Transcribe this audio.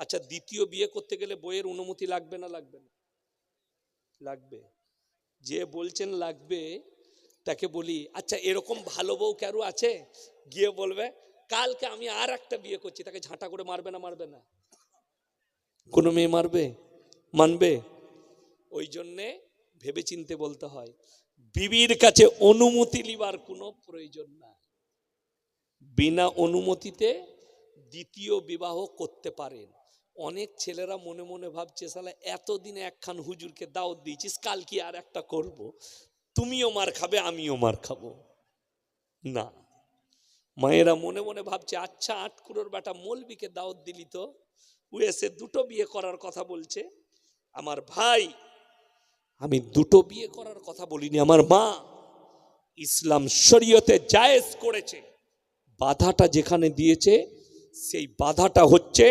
আচ্ছা, দ্বিতীয় বিয়ে করতে গেলে বইয়ের অনুমতি লাগবে না লাগবে না? লাগবে। যে বলছেন লাগবে তাকে বলি, আচ্ছা এরকম ভালো বউ কারো আছে? গিয়ে বলবে কালকে আমি আর একটা বিয়ে করছি, তাকে ঝাঁটা করে মারবে না মারবে না? কোনো মেয়ে মারবে? মানবে? ওই জন্যে ভেবে চিনতে বলতে হয়। বিবির কাছে অনুমতি লিবার কোনো প্রয়োজন না। বিনা অনুমতিতে দ্বিতীয় বিবাহ করতে পারেন। অনেক ছেলেরা মনে মনে ভাবছে, শালা এতদিনে একখান হুজুরকে দাওয়াত দিয়েছিস, কাল কি আর একটা করব? তুমিও মার খাবে আমিও মার খাবো না। মায়েরা মনে মনে ভাবছে, আচ্ছা 8 কুড়োর বেটা মৌলবীকে দাওয়াত দিলি তো, ও এসে দুটো বিয়ে করার কথা বলছে। আমার ভাই, আমি দুটো বিয়ে করার কথা বলিনি। আমার মা ইসলাম শরীয়তে জায়েজ করেছে। বাধাটা যেখানে দিয়েছে সেই বাধাটা হচ্ছে